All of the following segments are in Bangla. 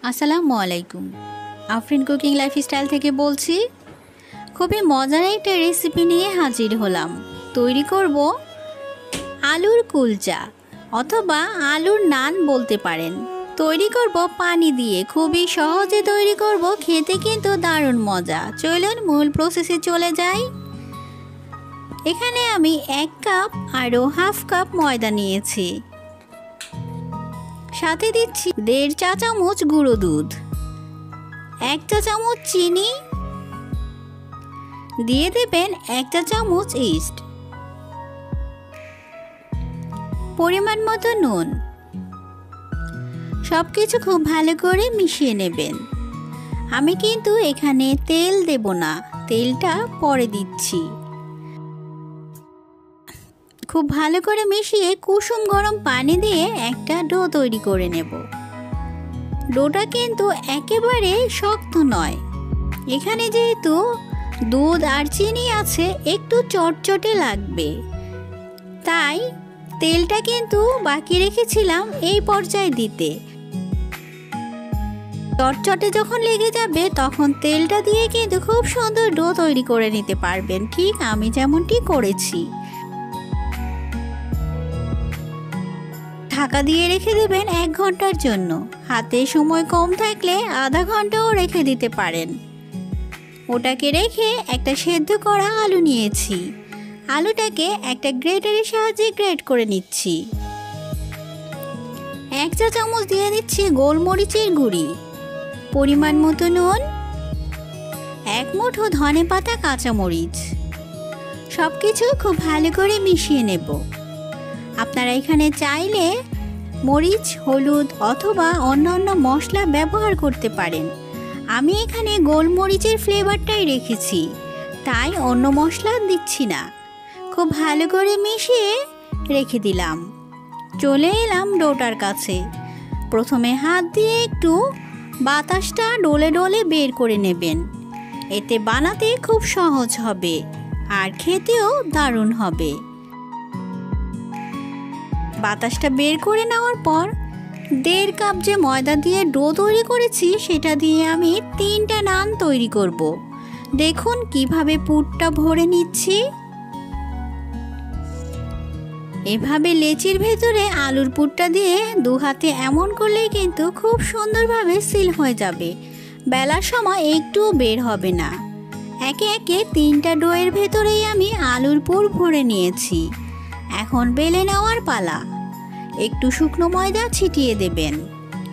আসসালামু আলাইকুম। আফরিন কুকিং লাইফস্টাইল থেকে বলছি। খুবই মজার একটা রেসিপি নিয়ে হাজির হলাম। তৈরি করব আলুর কুলচা অথবা আলুর নান বলতে পারেন। তৈরি করব পানি দিয়ে, খুবই সহজে তৈরি করব, খেতে কিন্তু দারুণ মজা। চলুন মূল প্রসেসে চলে যাই। এখানে আমি 1 কাপ আরও হাফ কাপ ময়দা নিয়েছি, সাথে দিচ্ছি 1.5 চা চামচ গুঁড়ো দুধ, 1 চা চামচ চিনি, দিয়ে দেবেন 1 চা চামচ ইস্ট, পরিমাণ মতো নুন। সবকিছু খুব ভালো করে মিশিয়ে নেবেন। আমি কিন্তু এখানে তেল দেব না, তেলটা পরে দিচ্ছি। খুব ভালো করে মিশিয়ে কুসুম গরম পানি দিয়ে একটা ডো তৈরি করে নেব। ডোটা কিন্তু একেবারে শক্ত নয়, এখানে যেহেতু দুধ আর চিনি আছে একটু চটচটে লাগবে, তাই তেলটা কিন্তু বাকি রেখেছিলাম এই পর্যায়ে দিতে। চটচটে যখন লেগে যাবে তখন তেলটা দিয়ে কিন্তু খুব সুন্দর ডো তৈরি করে নিতে পারবেন, ঠিক আমি যেমনটি করেছি। ঢাকা দিয়ে রেখে দেবেন 1 ঘন্টার জন্য। হাতে সময় কম থাকলে আধা ঘন্টাও রেখে দিতে পারেন। ওটাকে রেখে একটা সেদ্ধ করা আলু নিয়েছি। আলুটাকে একটা গ্রেটারের সাহায্যে গ্রেট করে নিচ্ছি। 1 চা চামচ দিয়ে দিচ্ছি গোলমরিচের গুঁড়ি, পরিমাণ মতো নুন, 1 মুঠো ধনেপাতা কাঁচামরিচ। সব কিছু খুব ভালো করে মিশিয়ে নেব। আপনারা এখানে চাইলে মরিচ, হলুদ অথবা অন্যান্য মশলা ব্যবহার করতে পারেন। আমি এখানে গোলমরিচের ফ্লেভারটাই রেখেছি, তাই অন্য মশলা দিচ্ছি না। খুব ভালো করে মিশিয়ে রেখে দিলাম। চলে এলাম ডোটার কাছে। প্রথমে হাত দিয়ে একটু বাতাসটা ডলে ডলে বের করে নেবেন। এতে বানাতে খুব সহজ হবে আর খেতেও দারুণ হবে। বাতাসটা বের করে নেওয়ার পর 1.5 কাপ যে ময়দা দিয়ে ডো তৈরি করেছি সেটা দিয়ে আমি 3টা নান তৈরি করব। দেখুন কিভাবে পুরটা ভরে নিচ্ছি। এভাবে লেচির ভেতরে আলুর পুরটা দিয়ে 2 হাতে এমন করলেই কিন্তু খুব সুন্দরভাবে সিল হয়ে যাবে। বেলার সময় একটু বের হবে না। একে একে 3টা ডোয়ের ভেতরেই আমি আলুর পুর ভরে নিয়েছি। এখন বেলে নেওয়ার পালা। একটু শুকনো ময়দা ছিটিয়ে দেবেন,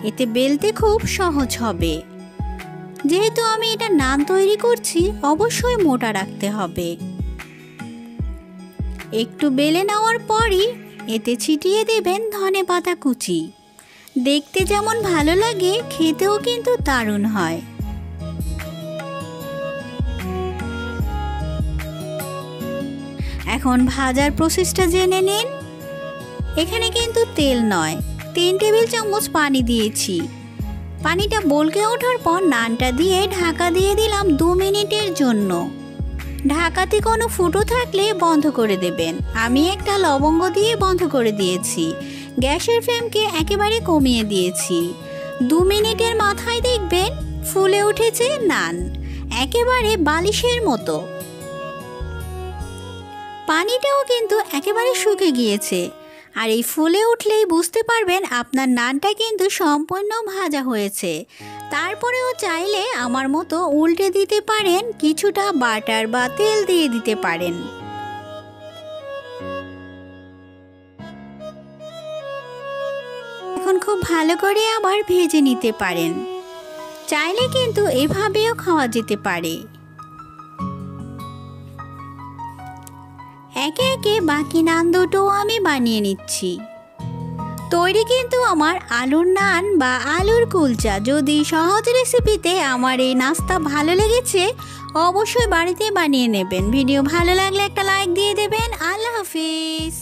এতে বেলতে খুব সহজ হবে। যেহেতু আমি এটা নান তৈরি করছি অবশ্যই মোটা রাখতে হবে। একটু বেলে নেওয়ার পরই এতে ছিটিয়ে দেবেন ধনেপাতা কুচি। দেখতে যেমন ভালো লাগে খেতেও কিন্তু দারুণ হয়। এখন ভাজার প্রসেসটা জেনে নিন। এখানে কিন্তু তেল নয়, 3 টেবিল চামচ পানি দিয়েছি। পানিটা বলকে ওঠার পর নানটা দিয়ে ঢাকা দিয়ে দিলাম 2 মিনিটের জন্য। ঢাকাতে কোনো ফুটো থাকলে বন্ধ করে দেবেন। আমি একটা লবঙ্গ দিয়ে বন্ধ করে দিয়েছি। গ্যাসের ফ্লেমকে একেবারে কমিয়ে দিয়েছি। 2 মিনিটের মাথায় দেখবেন ফুলে উঠেছে নান, একেবারে বালিশের মতো। পানিটাও কিন্তু একেবারে শুকিয়ে গিয়েছে। আর এই ফুলে উঠলেই বুঝতে পারবেন আপনার নানটা কিন্তু সম্পূর্ণ ভাজা হয়েছে। তারপরেও চাইলে আমার মতো উল্টে দিতে পারেন, কিছুটা বাটার বা তেল দিয়ে দিতে পারেন। এখন খুব ভালো করে আবার ভেজে নিতে পারেন। চাইলে কিন্তু এভাবেও খাওয়া যেতে পারে। একে একে বাকি নান দুটো আমি বানিয়ে নিচ্ছি। তৈরি কিন্তু আমার আলুর নান বা আলুর কুলচা। যদি সহজ রেসিপিতে আমার এই নাস্তা ভালো লেগেছে অবশ্যই বাড়িতে বানিয়ে নেবেন। ভিডিও ভালো লাগলে একটা লাইক দিয়ে দেবেন। আল্লাহ হাফিজ।